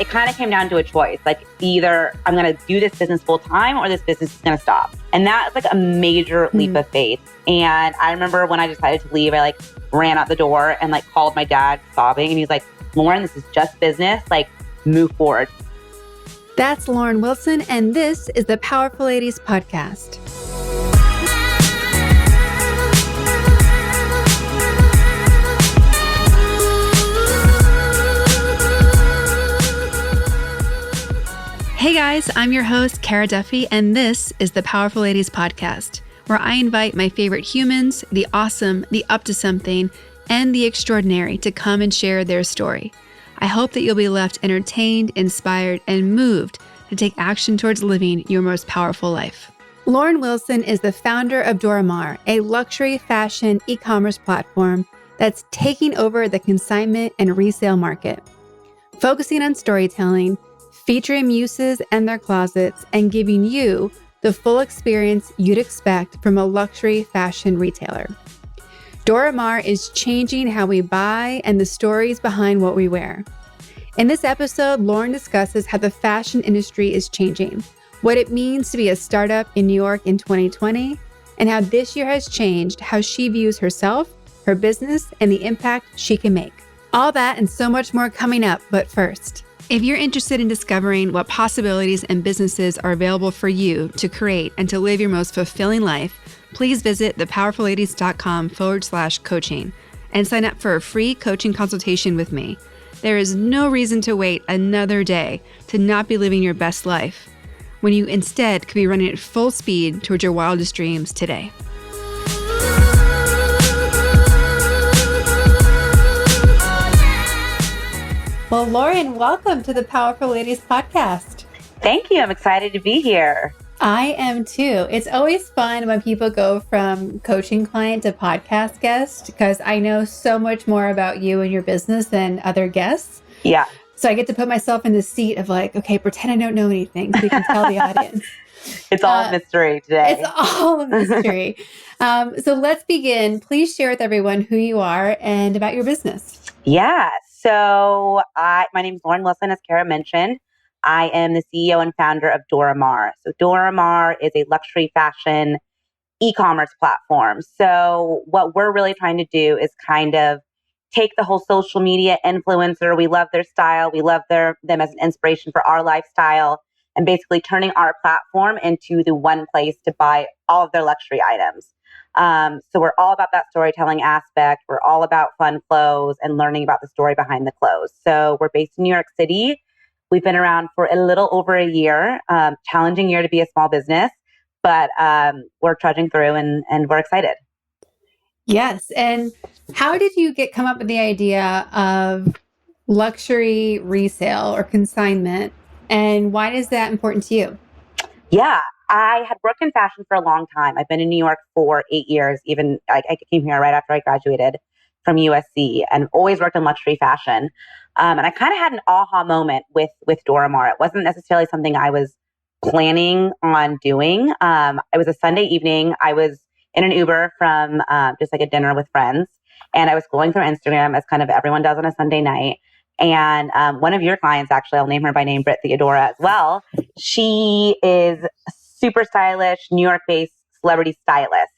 it kind of came down to a choice. Like either I'm going to do this business full time or this business is going to stop. And that's like a major leap of faith. And I remember when I decided to leave, I like ran out the door and like called my dad sobbing. And he's like, Lauren, this is just business. Like move forward. That's Lauren Wilson. And this is the Powerful Ladies Podcast. Hey guys, I'm your host, Cara Duffy, and this is the Powerful Ladies Podcast, where I invite my favorite humans, the awesome, the up to something, and the extraordinary to come and share their story. I hope that you'll be left entertained, inspired, and moved to take action towards living your most powerful life. Lauren Wilson is the founder of Dora Maar, a luxury fashion e-commerce platform that's taking over the consignment and resale market, focusing on storytelling, featuring muses and their closets, and giving you the full experience you'd expect from a luxury fashion retailer. Dora Maar is changing how we buy and the stories behind what we wear. In this episode, Lauren discusses how the fashion industry is changing, what it means to be a startup in New York in 2020, and how this year has changed how she views herself, her business, and the impact she can make. All that and so much more coming up, but first, if you're interested in discovering what possibilities and businesses are available for you to create and to live your most fulfilling life, please visit thepowerfulladies.com/coaching and sign up for a free coaching consultation with me. There is no reason to wait another day to not be living your best life when you instead could be running at full speed towards your wildest dreams today. Well, Lauren, welcome to the Powerful Ladies Podcast. Thank you. I'm excited to be here. I am too. It's always fun when people go from coaching client to podcast guest because I know so much more about you and your business than other guests. Yeah. So I get to put myself in the seat of like, okay, pretend I don't know anything so we can tell the audience. It's all a mystery today. It's all a mystery. So let's begin. Please share with everyone who you are and about your business. Yeah. So my name is Lauren Wilson, as Cara mentioned. I am the CEO and founder of Dora Maar. So Dora Maar is a luxury fashion e-commerce platform. So what we're really trying to do is kind of take the whole social media influencer. We love their style. We love them as an inspiration for our lifestyle, and basically turning our platform into the one place to buy all of their luxury items. So we're all about that storytelling aspect. We're all about fun clothes and learning about the story behind the clothes. So we're based in New York City. We've been around for a little over a year. Challenging year to be a small business, but we're trudging through and we're excited. Yes. And how did you come up with the idea of luxury resale or consignment? And why is that important to you? Yeah, I had worked in fashion for a long time. I've been in New York for 8 years. Even I came here right after I graduated from USC and always worked in luxury fashion. And I kind of had an aha moment with Dora Maar. It wasn't necessarily something I was planning on doing. It was a Sunday evening. I was in an Uber from just like a dinner with friends. And I was scrolling through Instagram as kind of everyone does on a Sunday night. And one of your clients, actually, I'll name her by name, Britt Theodora as well. She is super stylish, New York-based celebrity stylist.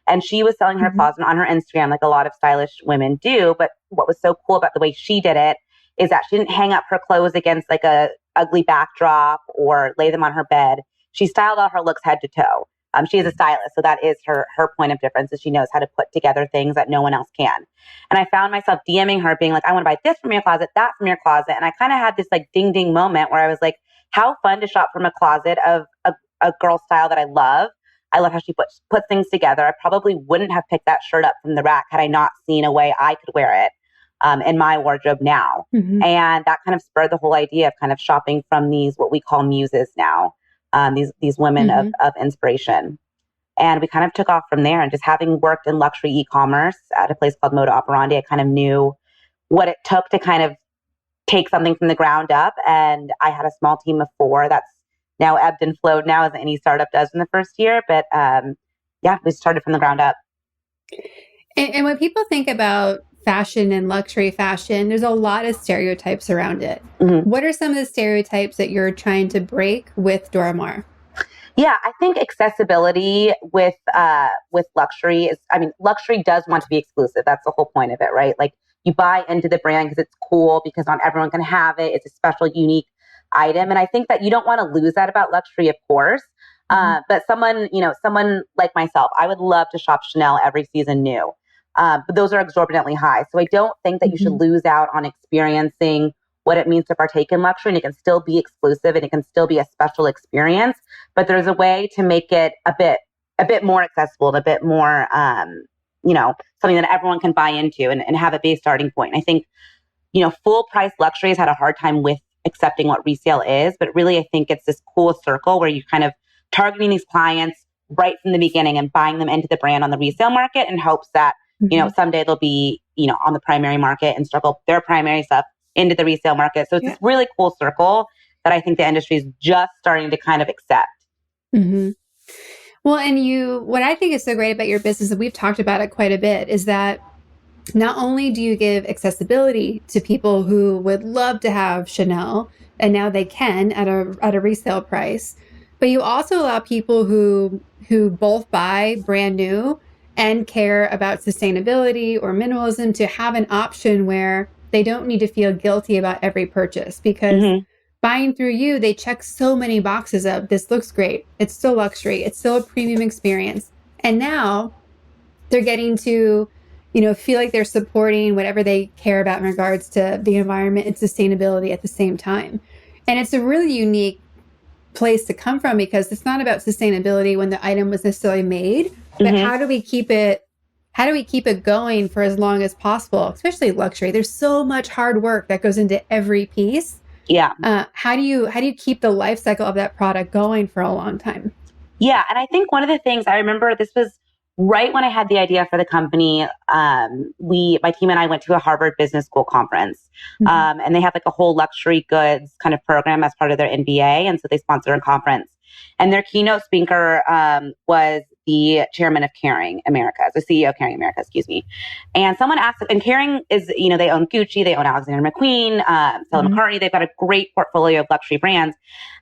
And she was selling her closet on her Instagram like a lot of stylish women do. But what was so cool about the way she did it is that she didn't hang up her clothes against like a ugly backdrop or lay them on her bed. She styled all her looks head to toe. She is a stylist, so that is her point of difference, is she knows how to put together things that no one else can. And I found myself DMing her being like, I want to buy this from your closet, that from your closet. And I kind of had this like ding ding moment where I was like, how fun to shop from a closet of a girl style that I love. I love how she puts things together. I probably wouldn't have picked that shirt up from the rack had I not seen a way I could wear it in my wardrobe now. And that kind of spurred the whole idea of kind of shopping from these, what we call muses now. These women of inspiration. And we kind of took off from there. And just having worked in luxury e-commerce at a place called Moda Operandi, I kind of knew what it took to kind of take something from the ground up. And I had a small team of 4 that's now ebbed and flowed now, as any startup does in the first year. But yeah, we started from the ground up. And when people think about fashion and luxury fashion, there's a lot of stereotypes around it. Mm-hmm. What are some of the stereotypes that you're trying to break with Dora Maar? Yeah, I think accessibility with luxury is, I mean, luxury does want to be exclusive. That's the whole point of it, right? Like you buy into the brand because it's cool, because not everyone can have it. It's a special, unique item. And I think that you don't want to lose that about luxury, of course. But someone like myself, I would love to shop Chanel every season new. But those are exorbitantly high. So I don't think that you should lose out on experiencing what it means to partake in luxury, and it can still be exclusive and it can still be a special experience, but there's a way to make it a bit more accessible and a bit more, something that everyone can buy into and have a base starting point. I think, full price luxury has had a hard time with accepting what resale is, but really I think it's this cool circle where you kind of targeting these clients right from the beginning and buying them into the brand on the resale market in hopes that, someday they'll be, on the primary market and struggle their primary stuff into the resale market. So it's this really cool circle that I think the industry is just starting to kind of accept. Mm-hmm. Well, and what I think is so great about your business, and we've talked about it quite a bit, is that not only do you give accessibility to people who would love to have Chanel, and now they can at a resale price, but you also allow people who both buy brand new and care about sustainability or minimalism to have an option where they don't need to feel guilty about every purchase, because buying through you, they check so many boxes of this looks great. It's still luxury. It's still a premium experience. And now they're getting to, feel like they're supporting whatever they care about in regards to the environment and sustainability at the same time. And it's a really unique place to come from, because it's not about sustainability when the item was necessarily made, but how do we keep it going for as long as possible, especially luxury? There's so much hard work that goes into every piece. Yeah. How do you keep the life cycle of that product going for a long time? Yeah. And I think one of the things I remember, this was right when I had the idea for the company. My team and I went to a Harvard Business School conference, and they had like a whole luxury goods kind of program as part of their MBA. And so they sponsored a conference, and their keynote speaker was the chairman of Kering America, the CEO of Kering America, excuse me. And someone asked, and Kering is, they own Gucci, they own Alexander McQueen, Stella McCartney. They've got a great portfolio of luxury brands.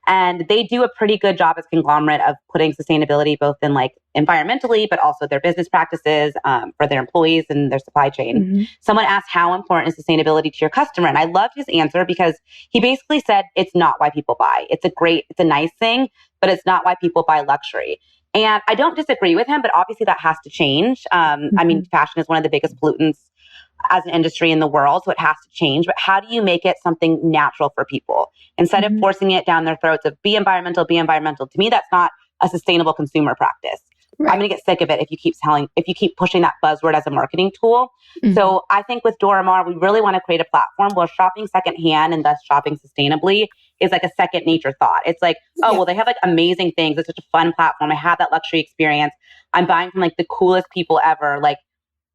And they do a pretty good job as conglomerate of putting sustainability both in like environmentally, but also their business practices for their employees and their supply chain. Someone asked, how important is sustainability to your customer? And I loved his answer, because he basically said, it's not why people buy. It's a nice thing, but it's not why people buy luxury. And I don't disagree with him, but obviously that has to change. I mean, fashion is one of the biggest pollutants as an industry in the world, so it has to change. But how do you make it something natural for people instead of forcing it down their throats of be environmental, be environmental? To me, that's not a sustainable consumer practice. Right. I'm going to get sick of it if you keep pushing that buzzword as a marketing tool. So I think with Dora Maar, we really want to create a platform where shopping secondhand and thus shopping sustainably is like a second nature thought. It's like, well, they have like amazing things. It's such a fun platform. I have that luxury experience. I'm buying from like the coolest people ever. Like,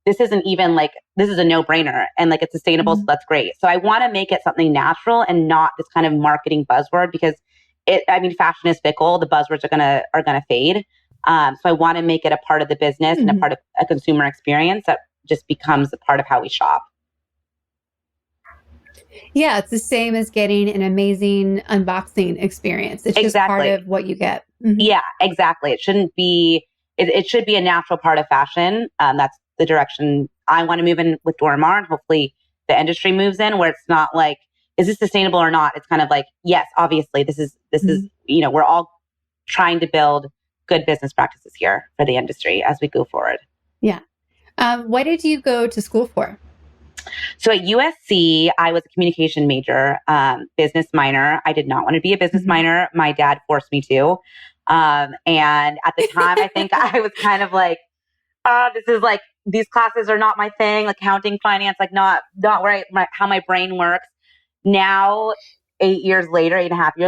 this is a no-brainer, and like it's sustainable. So that's great. So I want to make it something natural and not this kind of marketing buzzword, because fashion is fickle. The buzzwords are gonna fade. So I want to make it a part of the business and a part of a consumer experience that just becomes a part of how we shop. Yeah, it's the same as getting an amazing unboxing experience. It's just part of what you get. Yeah, exactly. It shouldn't be, it should be a natural part of fashion. That's the direction I want to move in with Dora Maar, and hopefully the industry moves in, where it's not like, is this sustainable or not? It's kind of like, yes, obviously this is, we're all trying to build good business practices here for the industry as we go forward. Yeah. What did you go to school for? So at USC, I was a communication major, business minor. I did not want to be a business minor. My dad forced me to. And at the time, I think I was kind of like, this is like, these classes are not my thing, accounting, finance, like not where how my brain works. Now, 8.5 years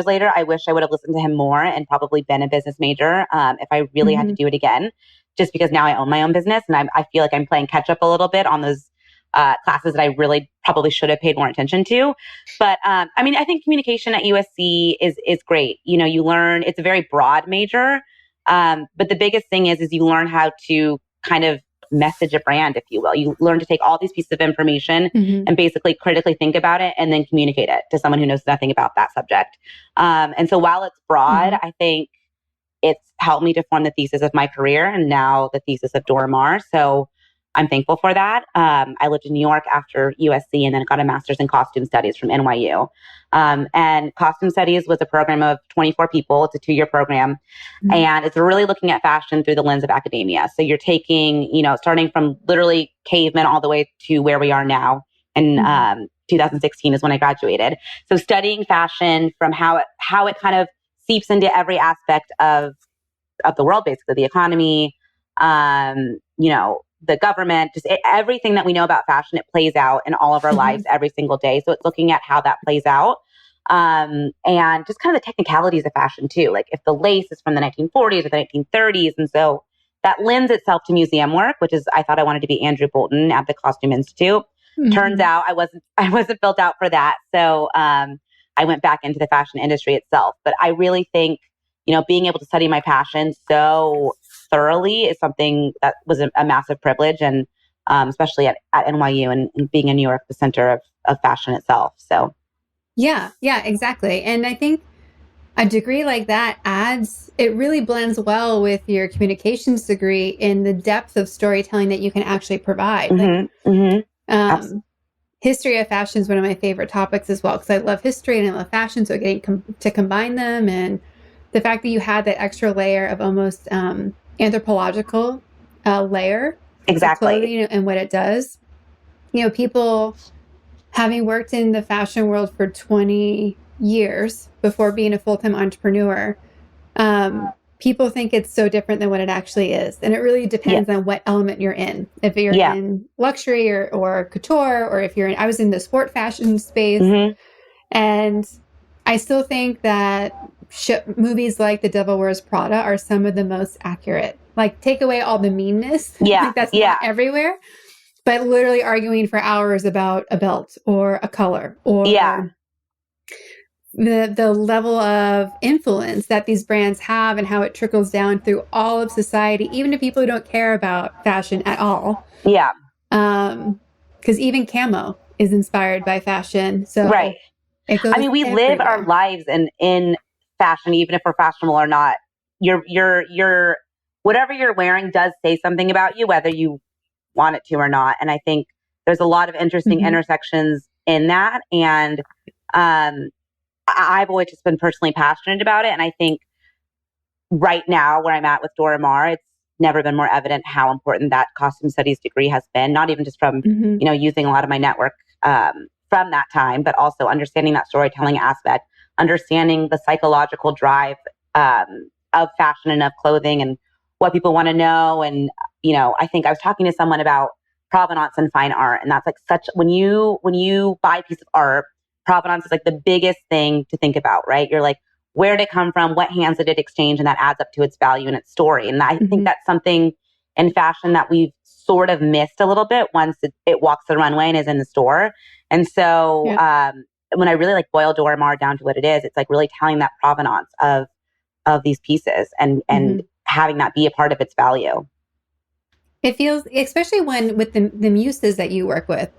later, I wish I would have listened to him more and probably been a business major if I really had to do it again, just because now I own my own business and I feel like I'm playing catch up a little bit on those classes that I really probably should have paid more attention to. But I think communication at USC is great. You learn, it's a very broad major. But the biggest thing is you learn how to kind of message a brand, if you will. You learn to take all these pieces of information Mm-hmm. and basically critically think about it and then communicate it to someone who knows nothing about that subject. And so while it's broad, Mm-hmm. I think it's helped me to form the thesis of my career and now the thesis of Dora Maar. So I'm thankful for that. I lived in New York after USC and then got a master's in costume studies from NYU. And costume studies was a program of 24 people. It's a 2-year program. Mm-hmm. And it's really looking at fashion through the lens of academia. So you're taking, starting from literally cavemen all the way to where we are now. And 2016 is when I graduated. So studying fashion from how it kind of seeps into every aspect of the world, basically the economy, the government, just everything that we know about fashion, it plays out in all of our lives every single day. So it's looking at how that plays out. And just kind of the technicalities of fashion too. Like if the lace is from the 1940s or the 1930s. And so that lends itself to museum work, which is, I thought I wanted to be Andrew Bolton at the Costume Institute. Turns out I wasn't built out for that. So, I went back into the fashion industry itself, but I really think, being able to study my passion so thoroughly is something that was a massive privilege. And, especially at NYU and being in New York, the center of fashion itself. So. Yeah, exactly. And I think a degree like that it really blends well with your communications degree in the depth of storytelling that you can actually provide. History of fashion is one of my favorite topics as well, because I love history and I love fashion. So getting to combine them, and the fact that you had that extra layer of almost anthropological layer. Exactly. Clothing, and what it does. People having worked in the fashion world for 20 years before being a full-time entrepreneur, people think it's so different than what it actually is. And it really depends on what element you're in. If you're in luxury or couture, or if I was in the sport fashion space. And I still think that movies like The Devil Wears Prada are some of the most accurate. Like, take away all the meanness. Like, that's not everywhere. But literally arguing for hours about a belt or a color or the level of influence that these brands have and how it trickles down through all of society, even to people who don't care about fashion at all. Yeah. Because even camo is inspired by fashion. So right. It goes we everywhere. live our lives in fashion, even if we're fashionable or not. Your whatever you're wearing does say something about you, whether you want it to or not. And I think there's a lot of interesting intersections in that. And I've always just been personally passionate about it. And I think right now where I'm at with Dora Maar, it's never been more evident how important that costume studies degree has been, not even just from, using a lot of my network from that time, but also understanding that storytelling aspect, understanding the psychological drive of fashion and of clothing and what people want to know. And, I think I was talking to someone about provenance and fine art. And that's like when you buy a piece of art, provenance is like the biggest thing to think about, right? You're like, where did it come from? What hands did it exchange? And that adds up to its value and its story. And I think that's something in fashion that we've sort of missed a little bit once it walks the runway and is in the store. And so when I really boil Dora Maar down to what it is, it's like really telling that provenance of these pieces and having that be a part of its value. It feels, especially with the muses that you work with,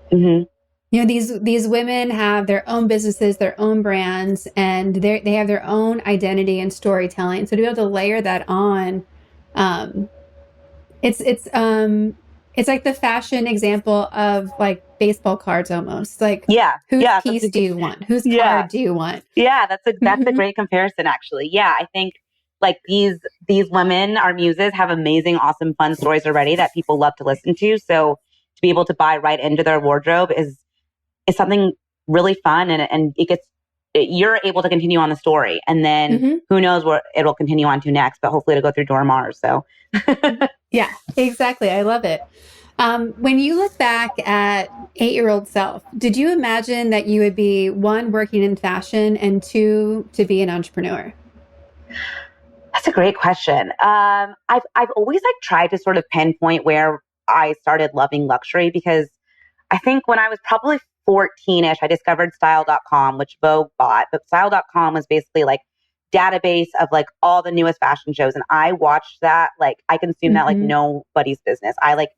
these women have their own businesses, their own brands, and they have their own identity and storytelling. So to be able to layer that on, it's like the fashion example of like baseball cards almost. Like, whose piece do you want? Whose card do you want? Yeah, that's a great comparison, actually. Yeah, I think like these women, our muses, have amazing, awesome, fun stories already that people love to listen to. So to be able to buy right into their wardrobe is something really fun, and you're able to continue on the story, and then who knows what it'll continue on to next, but hopefully it'll go through Dora Maar. So yeah, exactly. I love it. When you look back at 8-year-old self, did you imagine that you would be 1, working in fashion, and 2, to be an entrepreneur? That's a great question. I've always tried to sort of pinpoint where I started loving luxury, because I think when I was probably 14-ish, I discovered style.com, which Vogue bought. But style.com was basically like database of like all the newest fashion shows. And I watched that, like I consumed that like nobody's business. I like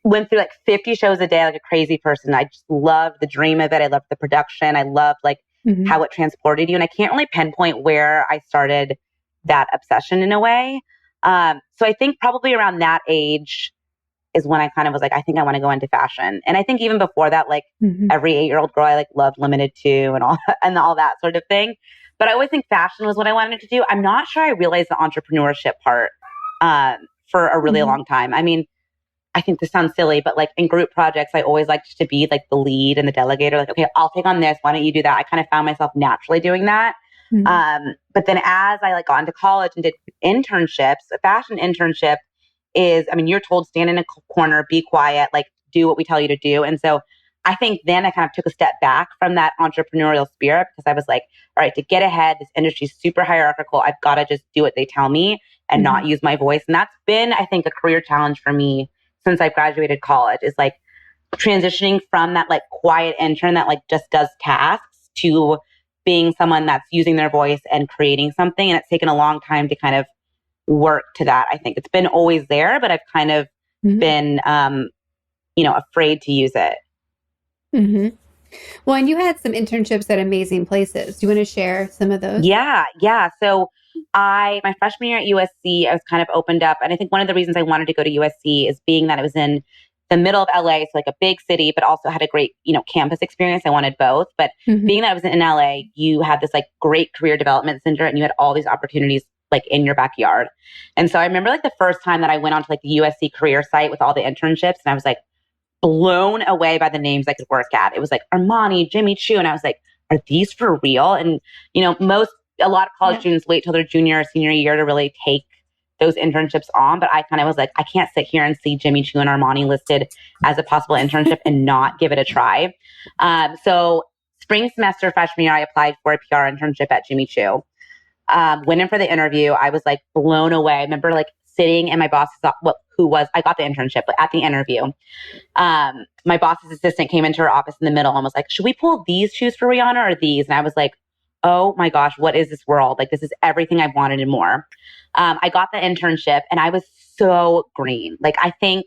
went through like 50 shows a day, like a crazy person. I just loved the dream of it. I loved the production. I loved like how it transported you. And I can't really pinpoint where I started that obsession in a way. So I think probably around that age is when I kind of was like, I think I want to go into fashion. And I think even before that, like every 8-year-old girl, I like loved Limited Too and all that sort of thing. But I always think fashion was what I wanted to do. I'm not sure I realized the entrepreneurship part for a really long time. I mean, I think this sounds silly, but like in group projects, I always liked to be like the lead and the delegator. Like, okay, I'll take on this. Why don't you do that? I kind of found myself naturally doing that. But then as I like got into college and did internships, a fashion internship is, I mean, you're told stand in a corner, be quiet, like do what we tell you to do. And so I think then I kind of took a step back from that entrepreneurial spirit because I was like, all right, to get ahead, this industry is super hierarchical. I've got to just do what they tell me and not use my voice. And that's been, I think, a career challenge for me since I graduated college, is like transitioning from that like quiet intern that like just does tasks to being someone that's using their voice and creating something. And it's taken a long time to kind of work to that. I think it's been always there, but I've kind of been, afraid to use it. Well, and you had some internships at amazing places. Do you want to share some of those? Yeah. So my freshman year at USC, I was kind of opened up. And I think one of the reasons I wanted to go to USC is being that it was in the middle of LA, so like a big city, but also had a great, campus experience. I wanted both. But being that I was in LA, you had this like great career development center and you had all these opportunities like in your backyard. And so I remember like the first time that I went onto like the USC career site with all the internships, and I was like blown away by the names I could work at. It was like Armani, Jimmy Choo. And I was like, are these for real? And, a lot of college students wait till their junior or senior year to really take those internships on. But I kind of was like, I can't sit here and see Jimmy Choo and Armani listed as a possible internship and not give it a try. So spring semester, freshman year, I applied for a PR internship at Jimmy Choo. Went in for the interview. I was like blown away. I remember like sitting in my boss's, I got the internship, but at the interview, my boss's assistant came into her office in the middle and was like, should we pull these shoes for Rihanna or these? And I was like, oh my gosh, what is this world? Like, this is everything I've wanted and more. I got the internship and I was so green. Like, I think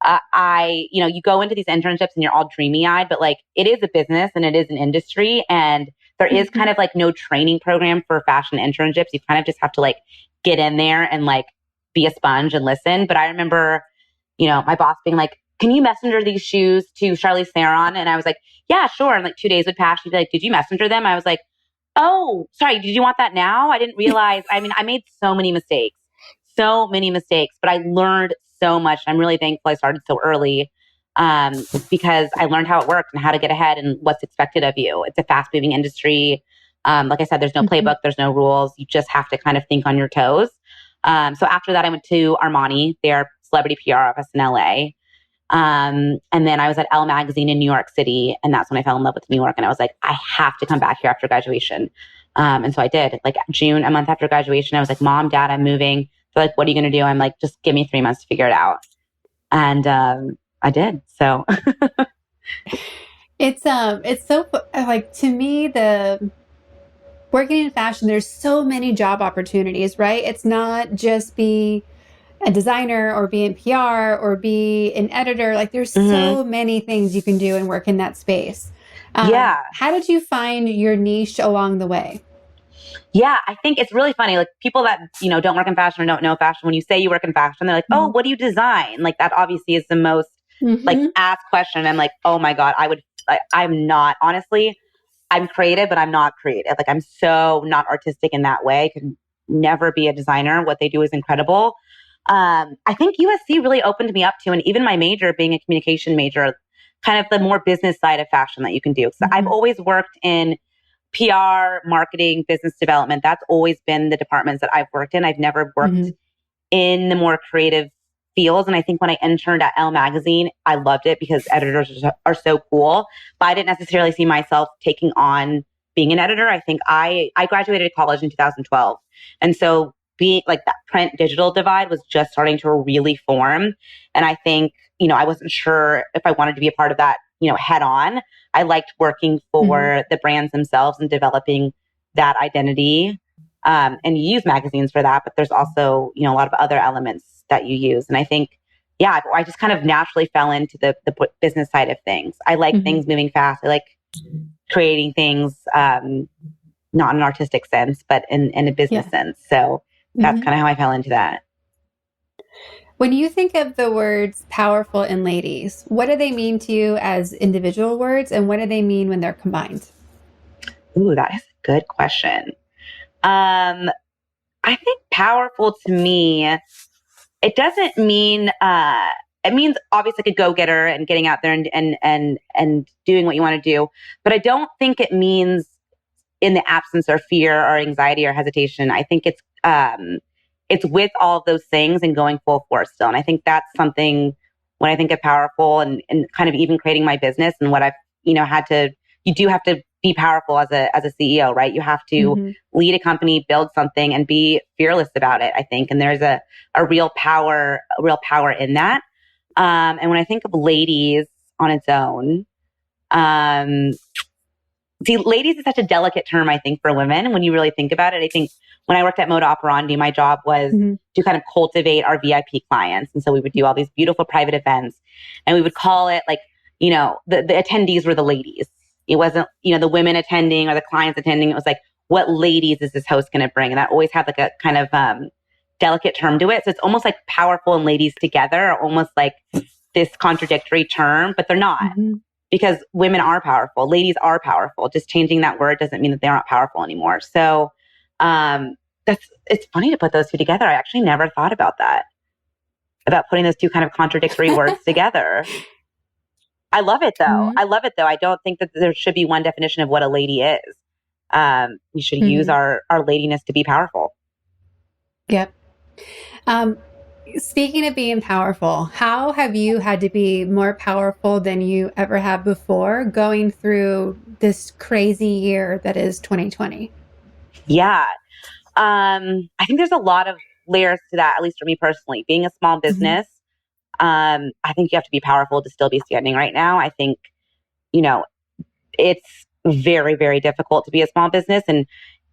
you go into these internships and you're all dreamy eyed, but like it is a business and it is an industry. And there is kind of like no training program for fashion internships. You kind of just have to like get in there and like be a sponge and listen. But I remember, my boss being like, can you messenger these shoes to Charlize Theron? And I was like, yeah, sure. And like 2 days would pass. She'd be like, did you messenger them? I was like, oh, sorry. Did you want that now? I didn't realize. I mean, I made so many mistakes, but I learned so much. I'm really thankful I started so early because I learned how it worked and how to get ahead and what's expected of you. It's a fast moving industry. Like I said, there's no playbook, there's no rules. You just have to kind of think on your toes. So after that, I went to Armani, their celebrity PR office in LA. And then I was at Elle magazine in New York City. And that's when I fell in love with New York. And I was like, I have to come back here after graduation. And so I did. Like June, a month after graduation, I was like, Mom, Dad, I'm moving. They're like, what are you going to do? I'm like, just give me 3 months to figure it out. And I did. So it's so like, to me, the working in fashion, there's so many job opportunities, right? It's not just be a designer or be in PR or be an editor. Like there's so many things you can do and work in that space. How did you find your niche along the way? Yeah, I think it's really funny. Like people that, don't work in fashion or don't know fashion, when you say you work in fashion, they're like, oh, what do you design? Like that obviously is the most like asked question. I'm like, oh my God, I'm not, honestly, I'm creative, but I'm not creative. Like I'm so not artistic in that way. I could never be a designer. What they do is incredible. I think USC really opened me up to, and even my major being a communication major, kind of the more business side of fashion that you can do. So I've always worked in PR, marketing, business development. That's always been the departments that I've worked in. I've never worked in the more creative fields. And I think when I interned at Elle magazine, I loved it because editors are so cool. But I didn't necessarily see myself taking on being an editor. I think I graduated college in 2012. And so being like that print digital divide was just starting to really form. And I think, I wasn't sure if I wanted to be a part of that, head on. I liked working for the brands themselves and developing that identity. And you use magazines for that, but there's also, a lot of other elements that you use. And I think yeah, I just kind of naturally fell into the business side of things. I like things moving fast. I like creating things, not in an artistic sense, but in a business sense. So that's kind of how I fell into that. When you think of the words powerful and ladies, what do they mean to you as individual words, and what do they mean when they're combined? Ooh, that is a good question. I think powerful to me, it doesn't mean, it means obviously like a go-getter and getting out there and doing what you want to do. But I don't think it means in the absence or fear or anxiety or hesitation. I think it's with all of those things and going full force still. And I think that's something when I think of powerful and kind of even creating my business and what I've, you do have to be powerful as a CEO, right? You have to lead a company, build something, and be fearless about it, I think. And there's a real power in that. And when I think of ladies on its own, see, ladies is such a delicate term, I think, for women. When you really think about it, I think when I worked at Moda Operandi, my job was to kind of cultivate our VIP clients. And so we would do all these beautiful private events, and we would call it like, the attendees were the ladies. It wasn't, the women attending or the clients attending. It was like, what ladies is this host going to bring? And that always had like a kind of delicate term to it. So it's almost like powerful and ladies together are almost like this contradictory term, but they're not. Because women are powerful. Ladies are powerful. Just changing that word doesn't mean that they're not powerful anymore. So it's funny to put those two together. I actually never thought about that, about putting those two kind of contradictory words together. I love it though. I love it though. I don't think that there should be one definition of what a lady is. We should use our ladiness to be powerful. Yep. Speaking of being powerful, how have you had to be more powerful than you ever have before going through this crazy year that is 2020? Yeah. I think there's a lot of layers to that, at least for me personally. Being a small business, I think you have to be powerful to still be standing right now. I think, it's very, very difficult to be a small business, and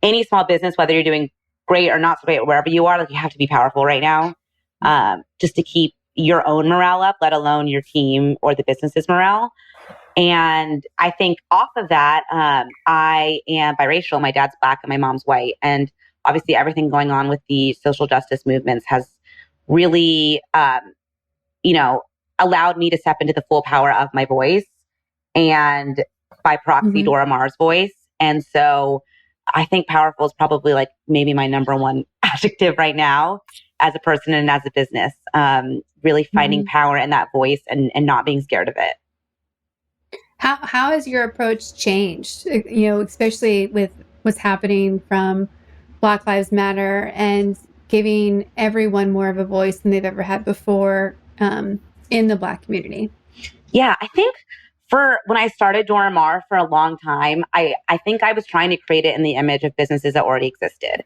any small business, whether you're doing great or not so great, wherever you are, like you have to be powerful right now. Just to keep your own morale up, let alone your team or the business's morale. And I think off of that, I am biracial. My dad's Black and my mom's white. And obviously everything going on with the social justice movements has really, allowed me to step into the full power of my voice and by proxy, Dora Maar's voice. And so I think powerful is probably like maybe my number one adjective right now as a person and as a business, really finding power in that voice and not being scared of it. How has your approach changed, especially with what's happening from Black Lives Matter and giving everyone more of a voice than they've ever had before in the Black community? Yeah, I think when I started Dora Maar for a long time, I think I was trying to create it in the image of businesses that already existed.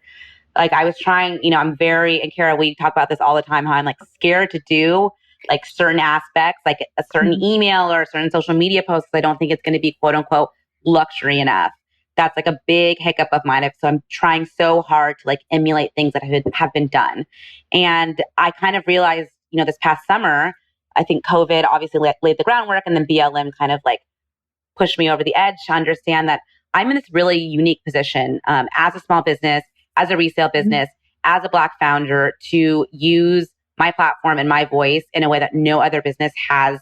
Like I was trying, and Kara, we talk about this all the time, how I'm like scared to do like certain aspects, like a certain email or a certain social media post, because I don't think it's going to be quote unquote luxury enough. That's like a big hiccup of mine. So I'm trying so hard to like emulate things that have been done. And I kind of realized, this past summer, I think COVID obviously laid the groundwork, and then BLM kind of like pushed me over the edge to understand that I'm in this really unique position as a small business, as a resale business, as a Black founder, to use my platform and my voice in a way that no other business has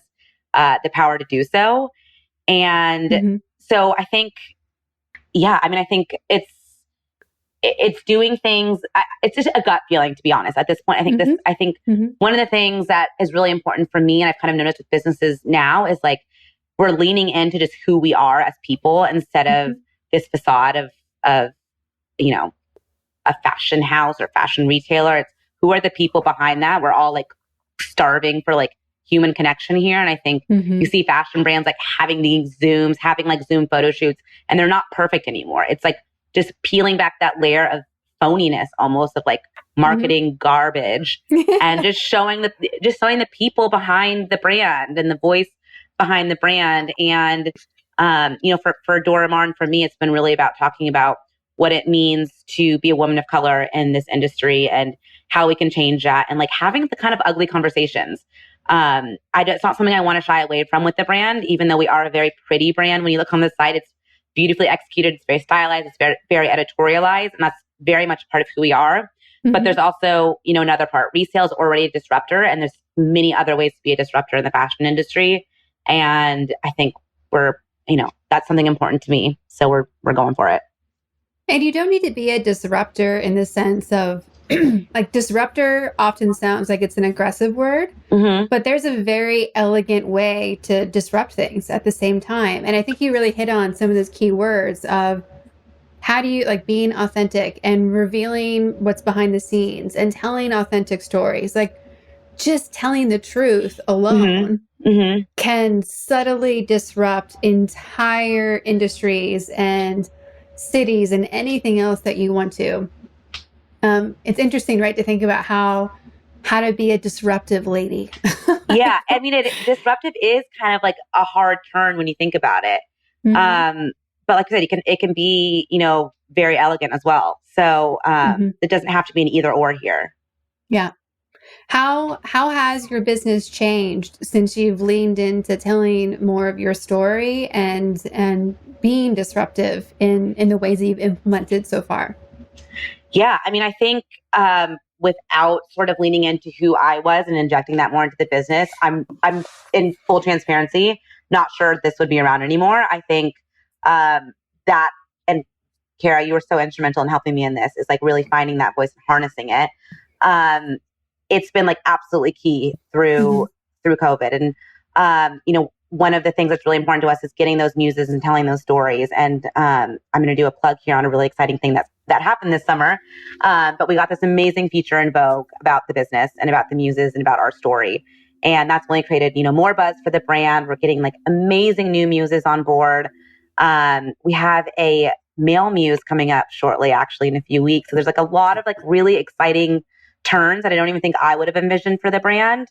the power to do so. And so I think, I think it's doing things. It's just a gut feeling, to be honest. At this point, I think one of the things that is really important for me, and I've kind of noticed with businesses now, is like we're leaning into just who we are as people instead of this facade of a fashion house or fashion retailer. It's who are the people behind that. We're all like starving for like human connection here. And I think you see fashion brands like having these Zooms, having like Zoom photo shoots, and they're not perfect anymore. It's like just peeling back that layer of phoniness almost, of like marketing garbage and just showing the people behind the brand and the voice behind the brand. And, for Dora Maar and for me, it's been really about talking about what it means to be a woman of color in this industry and how we can change that, and like having the kind of ugly conversations. It's not something I want to shy away from with the brand, even though we are a very pretty brand. When you look on the site, it's beautifully executed. It's very stylized. It's very, very editorialized. And that's very much part of who we are. But there's also, another part. Resale is already a disruptor, and there's many other ways to be a disruptor in the fashion industry. And I think that's something important to me. So we're going for it. And you don't need to be a disruptor in the sense of like disruptor often sounds like it's an aggressive word, but there's a very elegant way to disrupt things at the same time. And I think you really hit on some of those key words of how do you like being authentic and revealing what's behind the scenes and telling authentic stories. Like just telling the truth alone can subtly disrupt entire industries and cities and anything else that you want to. It's interesting, right, to think about how to be a disruptive lady. Yeah. I mean, disruptive is kind of like a hard turn when you think about it. But like I said, it can be, very elegant as well. So it doesn't have to be an either or here. Yeah. How has your business changed since you've leaned into telling more of your story and being disruptive in the ways that you've implemented so far? Yeah. I mean, I think without sort of leaning into who I was and injecting that more into the business, I'm in full transparency, not sure this would be around anymore. I think that, and Kara, you were so instrumental in helping me in this, is like really finding that voice and harnessing it. It's been like absolutely key through COVID. And, one of the things that's really important to us is getting those muses and telling those stories. And I'm going to do a plug here on a really exciting thing that happened this summer. But we got this amazing feature in Vogue about the business and about the muses and about our story. And that's only created, more buzz for the brand. We're getting like amazing new muses on board. We have a male muse coming up shortly, actually in a few weeks. So there's like a lot of like really exciting turns that I don't even think I would have envisioned for the brand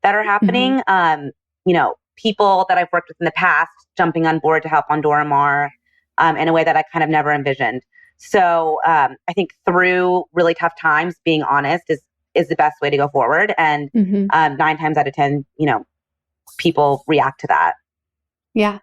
that are happening. People that I've worked with in the past jumping on board to help on Dora Maar in a way that I kind of never envisioned. So I think through really tough times, being honest is the best way to go forward. And 9 times out of 10, people react to that. Yeah.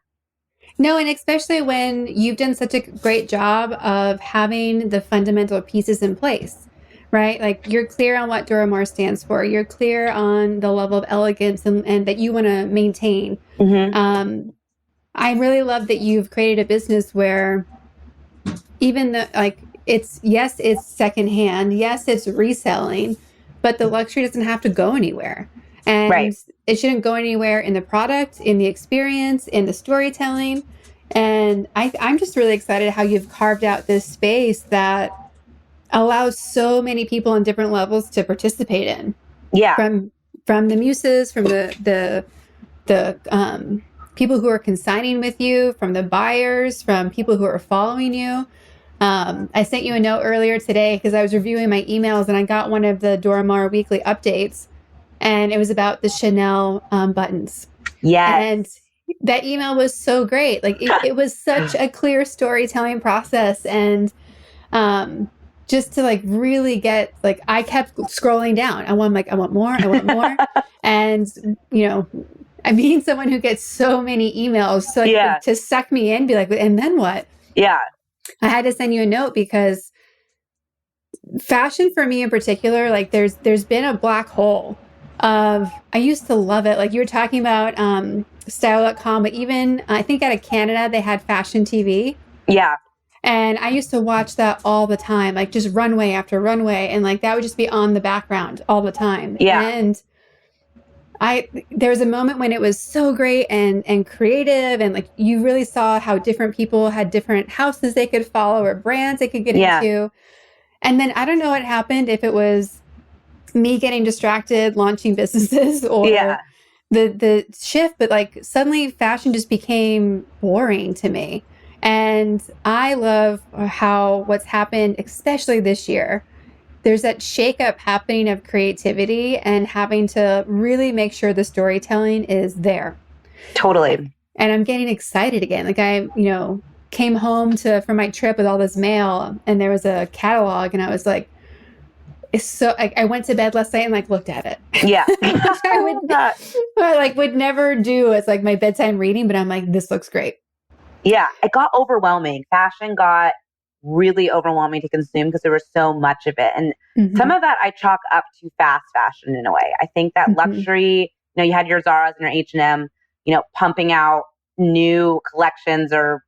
No, and especially when you've done such a great job of having the fundamental pieces in place, right? Like you're clear on what Dora Maar stands for. You're clear on the level of elegance and that you want to maintain. I really love that you've created a business where even the it's secondhand, yes, it's reselling, but the luxury doesn't have to go anywhere. And it shouldn't go anywhere in the product, in the experience, in the storytelling. And I'm just really excited how you've carved out this space that allows so many people on different levels to participate in. Yeah. From the muses, from the people who are consigning with you, from the buyers, from people who are following you. I sent you a note earlier today because I was reviewing my emails and I got one of the Dora Maar weekly updates. And it was about the Chanel buttons. Yes. And that email was so great. Like it was such a clear storytelling process. And just to like really get, like, I kept scrolling down. I want more. And, I mean, someone who gets so many emails to suck me in, be like, and then what? Yeah. I had to send you a note because fashion for me in particular, like there's been a black hole of, I used to love it. Like you were talking about style.com, but even I think out of Canada, they had fashion TV. Yeah. And I used to watch that all the time, like just runway after runway. And like, that would just be on the background all the time. Yeah. And there was a moment when it was so great and creative. And like, you really saw how different people had different houses they could follow or brands they could get into. And then I don't know what happened, if it was me getting distracted, launching businesses or the shift, but like suddenly fashion just became boring to me. And I love how what's happened, especially this year, there's that shakeup happening of creativity and having to really make sure the storytelling is there. Totally. And I'm getting excited again. Like I, came home from my trip with all this mail and there was a catalog and I was like, it's so, I went to bed last night and like looked at it. Yeah. I would never do as like my bedtime reading, but I'm like, this looks great. Yeah. It got overwhelming. Fashion got really overwhelming to consume because there was so much of it. And some of that I chalk up to fast fashion in a way. I think that luxury, you had your Zara's and your H&M, pumping out new collections or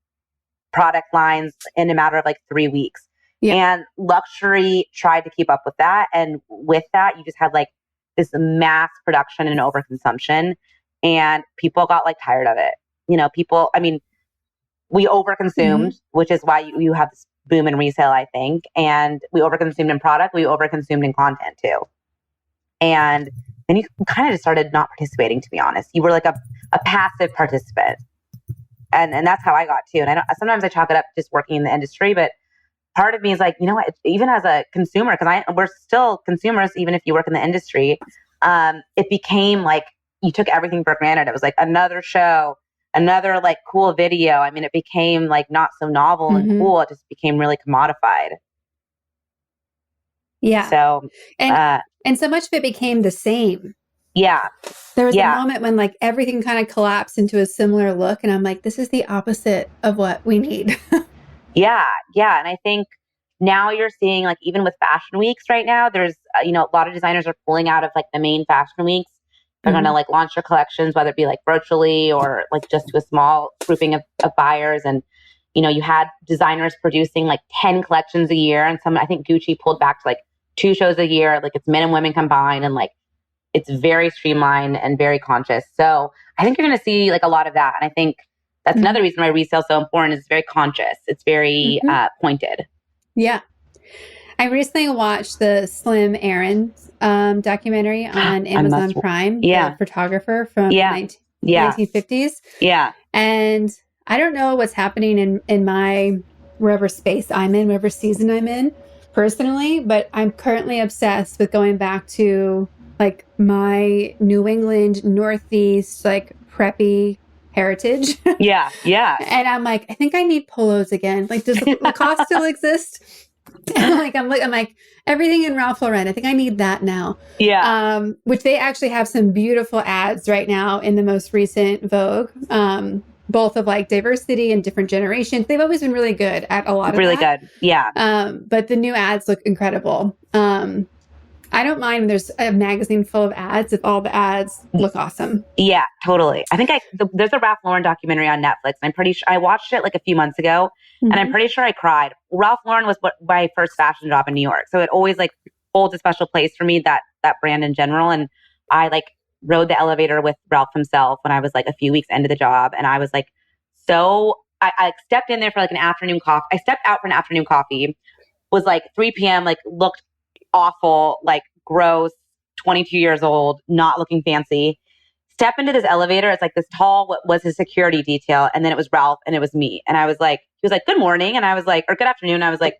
product lines in a matter of like 3 weeks. Yeah. And luxury tried to keep up with that. And with that, you just had like this mass production and overconsumption. And people got like tired of it. We overconsumed, which is why you have this boom in resale, I think. And we overconsumed in product. We overconsumed in content too. And then you kind of just started not participating, to be honest. You were like a passive participant. And that's how I got too. And sometimes I chalk it up just working in the industry, but part of me is like, even as a consumer, because we're still consumers, even if you work in the industry, it became like you took everything for granted. It was like another show, another like cool video. I mean, it became like not so novel and cool. It just became really commodified. Yeah. So, and so much of it became the same. Yeah. There was a moment when like everything kind of collapsed into a similar look. And I'm like, this is the opposite of what we need. Yeah. And I think now you're seeing like, even with fashion weeks right now, there's, a lot of designers are pulling out of like the main fashion weeks. They're going to like launch their collections, whether it be like virtually or like just to a small grouping of buyers. And, you had designers producing like 10 collections a year. And I think Gucci pulled back to like 2 shows a year, like it's men and women combined. And like, it's very streamlined and very conscious. So I think you're going to see like a lot of that. And I think that's another reason why resale is so important. Is it's very conscious. It's very pointed. Yeah. I recently watched the Slim Aarons documentary on Amazon Prime, the photographer from the 1950s. Yeah. And I don't know what's happening in my wherever space I'm in, whatever season I'm in personally, but I'm currently obsessed with going back to like my New England Northeast, like preppy heritage. Yeah. And I'm like, I think I need polos again. Like, does Lacoste still exist? And I'm like everything in Ralph Lauren. I think I need that now. Yeah. Which they actually have some beautiful ads right now in the most recent Vogue. Both of like diversity and different generations. They've always been really good at a lot of really that. Good. Yeah. But the new ads look incredible. I don't mind when there's a magazine full of ads if all the ads look awesome. Yeah, totally. I think there's a Ralph Lauren documentary on Netflix. And I'm pretty sure I watched it like a few months ago, and I'm pretty sure I cried. Ralph Lauren was my first fashion job in New York, so it always like holds a special place for me, that brand in general. And I like rode the elevator with Ralph himself when I was like a few weeks into the job, and I was like, I stepped in there for like an afternoon coffee. I stepped out for an afternoon coffee. Was like 3 p.m. Like looked awful, like gross, 22 years old, not looking fancy. Step into this elevator. It's like this tall, what was his security detail. And then it was Ralph and it was me. And I was like, he was like, good morning. And I was like, or good afternoon. And I was like,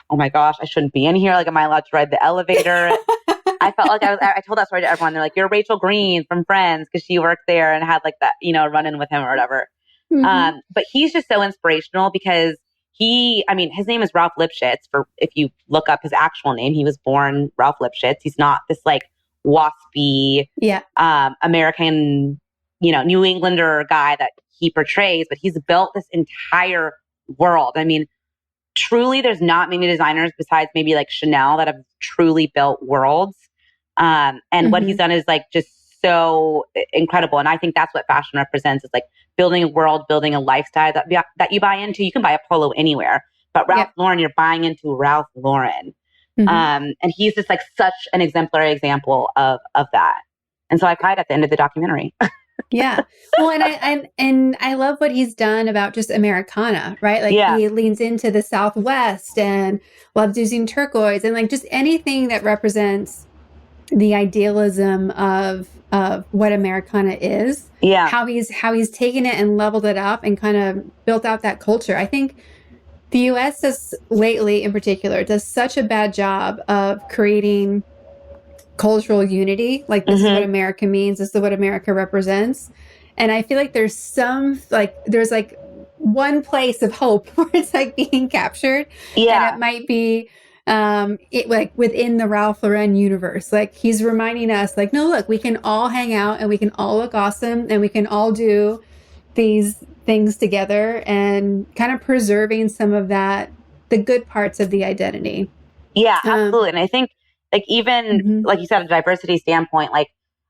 oh my gosh, I shouldn't be in here. Like, am I allowed to ride the elevator? I felt like I told that story to everyone. They're like, you're Rachel Green from Friends, because she worked there and had like that, run in with him or whatever. But he's just so inspirational because his name is Ralph Lipschitz. For if you look up his actual name, he was born Ralph Lipschitz. He's not this like waspy, American, New Englander guy that he portrays, but he's built this entire world. I mean, truly, there's not many designers besides maybe like Chanel that have truly built worlds. And what he's done is like just so incredible. And I think that's what fashion represents. It's like building a world, building a lifestyle that you buy into. You can buy a polo anywhere, but Ralph Lauren, you're buying into Ralph Lauren. And he's just like such an exemplary example of that. And so I cried at the end of the documentary. Yeah. Well, and I love what he's done about just Americana, right? Like he leans into the Southwest and loves using turquoise and like just anything that represents the idealism of what Americana is. Yeah. How he's taken it and leveled it up and kind of built out that culture. I think the US does lately in particular does such a bad job of creating cultural unity. Like this is what America means. This is what America represents. And I feel like there's one place of hope where it's like being captured. Yeah. And it might be like within the Ralph Lauren universe. Like he's reminding us like, no, look, we can all hang out and we can all look awesome and we can all do these things together, and kind of preserving some of that, the good parts of the identity. Yeah, absolutely. And I think like even like you said, a diversity standpoint, like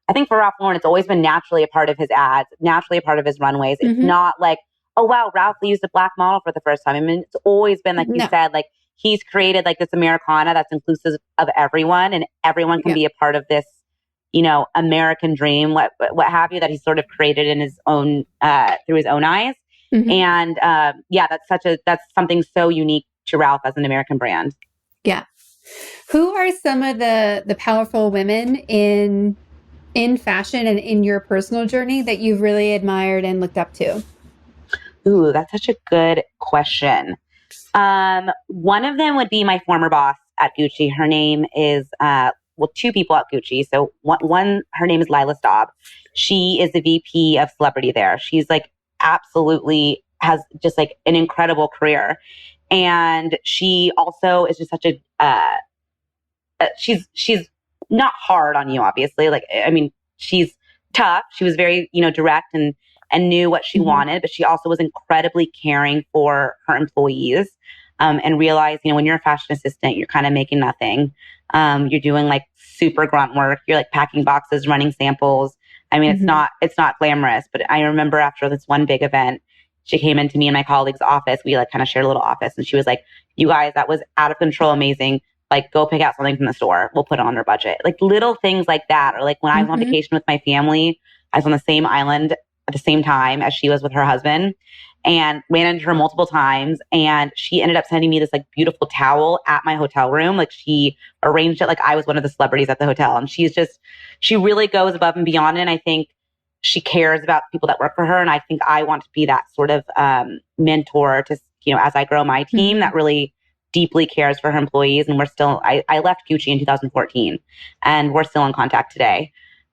I think for Ralph Lauren, it's always been naturally a part of his ads, naturally a part of his runways. It's not like, oh wow, Ralph used a black model for the first time. I mean, it's always been like you said, like he's created like this Americana that's inclusive of everyone, and everyone can be a part of this, you know, American dream, what have you, that he's sort of created in his own through his own eyes. And yeah, that's something so unique to Ralph as an American brand. Yeah. Who are some of the powerful women in fashion and in your personal journey that you've really admired and looked up to? Ooh, that's such a good question. One of them would be my former boss at Gucci. Her name is, two people at Gucci. So one, her name is Lila Staub. She is the VP of celebrity there. She's like absolutely has just like an incredible career. And she also is just such a, she's not hard on you, obviously. Like, I mean, she's tough. She was very, you know, direct and knew what she wanted, but she also was incredibly caring for her employees, and realized, you know, when you're a fashion assistant, you're kind of making nothing. You're doing like super grunt work. You're like packing boxes, running samples. I mean, it's not glamorous, but I remember after this one big event, she came into me and my colleague's office. We like kind of shared a little office, and she was like, you guys, that was out of control. Amazing. Like, go pick out something from the store. We'll put it on our budget. Like little things like that. Or like when I was on vacation with my family, I was on the same island at the same time as she was with her husband, and ran into her multiple times. And she ended up sending me this like beautiful towel at my hotel room. Like she arranged it like I was one of the celebrities at the hotel. And she really goes above and beyond. And I think she cares about people that work for her. And I think I want to be that sort of mentor to, you know, as I grow my team that really deeply cares for her employees. And we're still, I left Gucci in 2014 and we're still in contact today.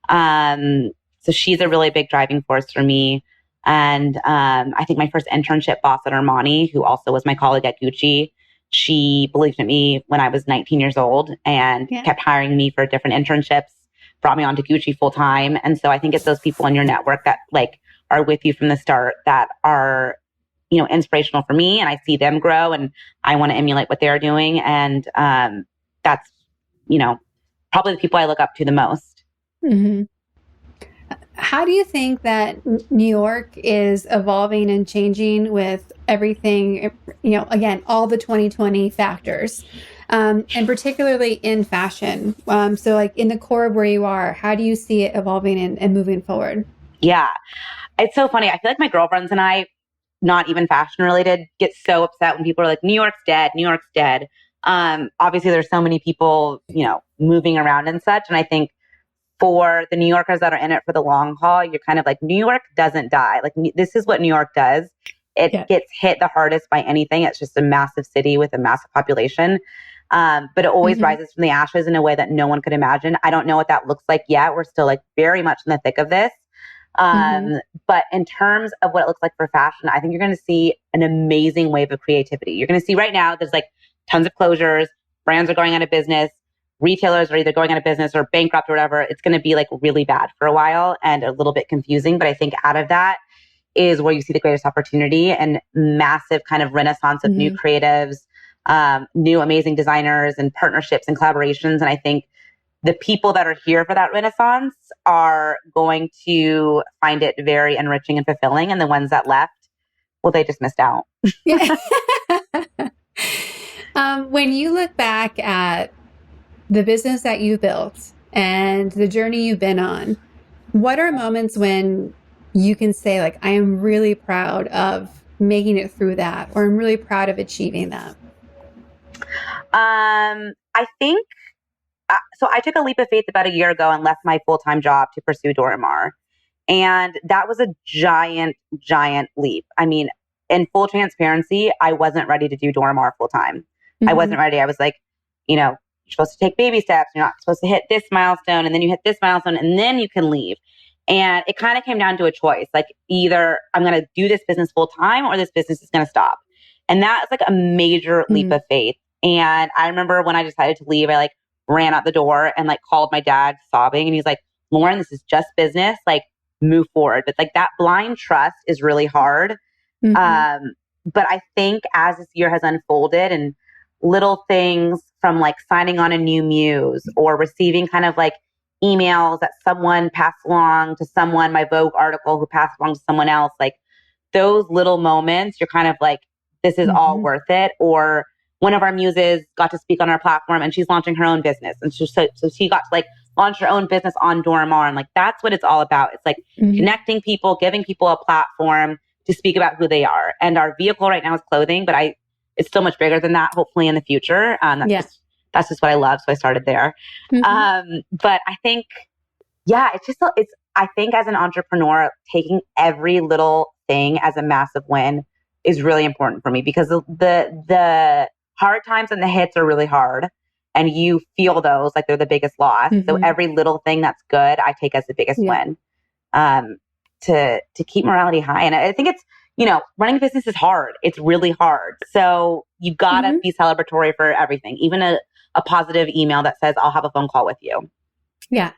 So she's a really big driving force for me. And I think my first internship boss at Armani, who also was my colleague at Gucci, she believed in me when I was 19 years old and kept hiring me for different internships, brought me on to Gucci full time. And so I think it's those people in your network that like are with you from the start that are, you know, inspirational for me, and I see them grow and I want to emulate what they're doing. And that's, you know, probably the people I look up to the most. How do you think that New York is evolving and changing with everything, you know, again, all the 2020 factors, and particularly in fashion? So like in the core of where you are, how do you see it evolving and moving forward? Yeah, it's so funny. I feel like my girlfriends and I, not even fashion related, get so upset when people are like, New York's dead, New York's dead. Obviously there's so many people, you know, moving around and such. And I think for the New Yorkers that are in it for the long haul, you're kind of like, New York doesn't die. Like this is what New York does. It gets hit the hardest by anything. It's just a massive city with a massive population. But it always rises from the ashes in a way that no one could imagine. I don't know what that looks like yet. We're still like very much in the thick of this. But in terms of what it looks like for fashion, I think you're going to see an amazing wave of creativity. You're going to see right now, there's like tons of closures. Brands are going out of business. Retailers are either going out of business or bankrupt or whatever. It's going to be like really bad for a while and a little bit confusing. But I think out of that is where you see the greatest opportunity and massive kind of renaissance of new creatives, new amazing designers and partnerships and collaborations. And I think the people that are here for that renaissance are going to find it very enriching and fulfilling. And the ones that left, well, they just missed out. When you look back at the business that you built and the journey you've been on, what are moments when you can say, like, I am really proud of making it through that, or I'm really proud of achieving that? I think, so I took a leap of faith about a year ago and left my full-time job to pursue Dora Maar. And that was a giant, giant leap. I mean, in full transparency, I wasn't ready to do Dora Maar full-time. I wasn't ready. I was like, you know, you're supposed to take baby steps. You're not supposed to hit this milestone, and then you hit this milestone, and then you can leave. And it kind of came down to a choice. Like, either I'm going to do this business full time or this business is going to stop. And that is like a major leap of faith. And I remember when I decided to leave, I like ran out the door and like called my dad sobbing. And he's like, Lauren, this is just business. Like move forward. But like that blind trust is really hard. But I think as this year has unfolded and little things from like signing on a new muse or receiving kind of like emails that someone passed along to someone, my Vogue article who passed along to someone else, like those little moments, you're kind of like, this is all worth it. Or one of our muses got to speak on our platform and she's launching her own business. And so she got to like launch her own business on Dora Maar. And like, that's what it's all about. It's like connecting people, giving people a platform to speak about who they are. And our vehicle right now is clothing, but it's still much bigger than that, hopefully in the future. That's just what I love. So I started there. But I think, I think as an entrepreneur, taking every little thing as a massive win is really important for me because the hard times and the hits are really hard and you feel those like they're the biggest loss. So every little thing that's good, I take as the biggest win. To keep morality high. And I think it's, running a business is hard. It's really hard. So you gotta be celebratory for everything, even a positive email that says, I'll have a phone call with you. Yeah.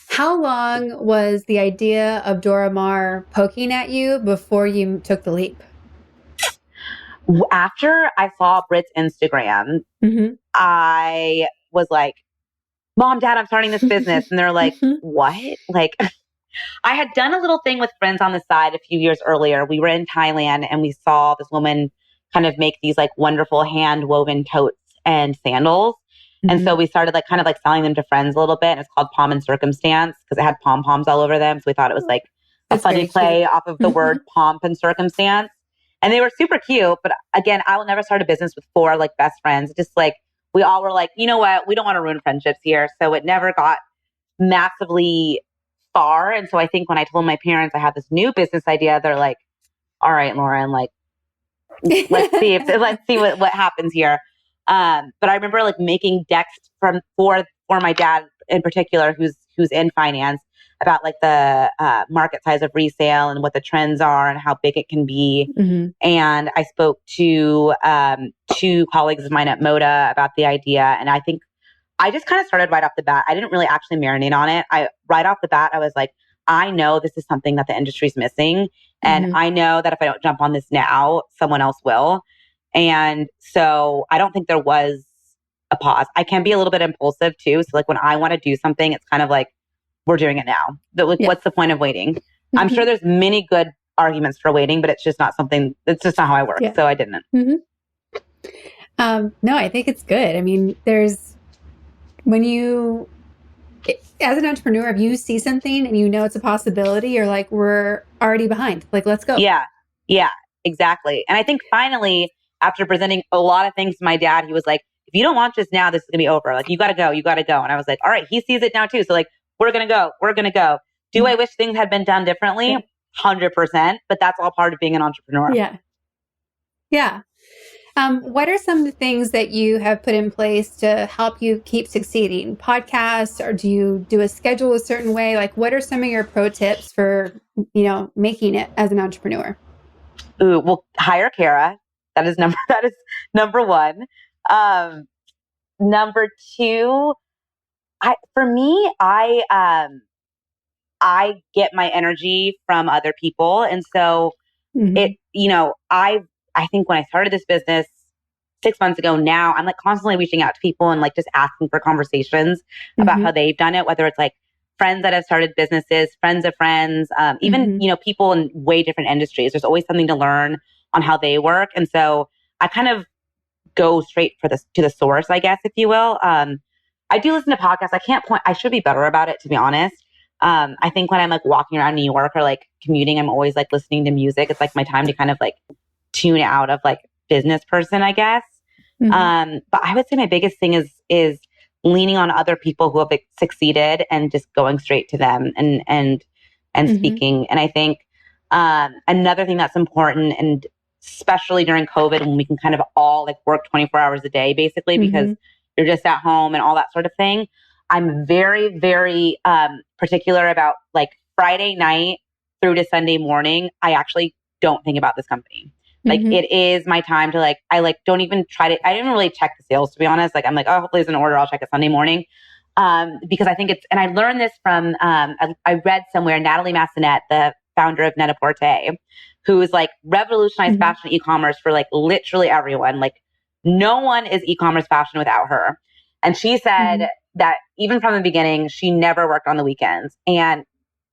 How long was the idea of Dora Maar poking at you before you took the leap? After I saw Brit's Instagram, I was like, Mom, Dad, I'm starting this business. And they're like, what? Like, I had done a little thing with friends on the side a few years earlier. We were in Thailand and we saw this woman kind of make these like wonderful hand woven totes and sandals. And so we started like kind of like selling them to friends a little bit. And it's called Pom and Circumstance because it had pom-poms all over them. So we thought it was like a funny play off of the word pomp and circumstance. And they were super cute. But again, I will never start a business with 4 like best friends. Just like we all were like, you know what? We don't want to ruin friendships here. So it never got massively far. And so I think when I told my parents I had this new business idea, they're like, all right, Lauren, like, let's see what happens here. But I remember like making decks for my dad in particular, who's in finance, about like the market size of resale and what the trends are and how big it can be. And I spoke to 2 colleagues of mine at Moda about the idea. And I think I just kind of started right off the bat. I didn't really actually marinate on it. Right off the bat, I was like, I know this is something that the industry's missing. And I know that if I don't jump on this now, someone else will. And so I don't think there was a pause. I can be a little bit impulsive too. So like when I want to do something, it's kind of like, we're doing it now. What's the point of waiting? I'm sure there's many good arguments for waiting, but it's just not how I work. So I didn't. No, I think it's good. I mean, as an entrepreneur, if you see something and you know it's a possibility, you're like, we're already behind. Like, let's go. Yeah, exactly. And I think finally, after presenting a lot of things to my dad, he was like, if you don't launch this now, this is going to be over. Like, you got to go. And I was like, all right, he sees it now too. So like, we're going to go. Do I wish things had been done differently? 100%. But that's all part of being an entrepreneur. Yeah. What are some of the things that you have put in place to help you keep succeeding? Podcasts, or do you do a schedule a certain way? Like, what are some of your pro tips for, making it as an entrepreneur? Ooh, well, hire Kara. That is number 1. Number 2, I get my energy from other people. And so I think when I started this business 6 months ago now, I'm like constantly reaching out to people and like just asking for conversations about how they've done it, whether it's like friends that have started businesses, friends of friends, even, people in way different industries. There's always something to learn on how they work. And so I kind of go straight to the source, I guess, if you will. I do listen to podcasts. I should be better about it, to be honest. I think when I'm like walking around New York or like commuting, I'm always like listening to music. It's like my time to kind of like tune out of like business person, I guess. But I would say my biggest thing is leaning on other people who have succeeded and just going straight to them and speaking. And I think another thing that's important, and especially during COVID when we can kind of all like work 24 hours a day, basically, because you're just at home and all that sort of thing. I'm very, very particular about like Friday night through to Sunday morning. I actually don't think about this company. Like it is my time to like, I like don't even try to, I didn't really check the sales, to be honest. Like I'm like, oh, hopefully it's in order. I'll check it Sunday morning. Because I think it's, and I learned this from, I read somewhere, Natalie Massenet, the founder of Net-a-Porter, who is like revolutionized fashion e-commerce for like literally everyone. Like no one is e-commerce fashion without her. And she said that even from the beginning, she never worked on the weekends. And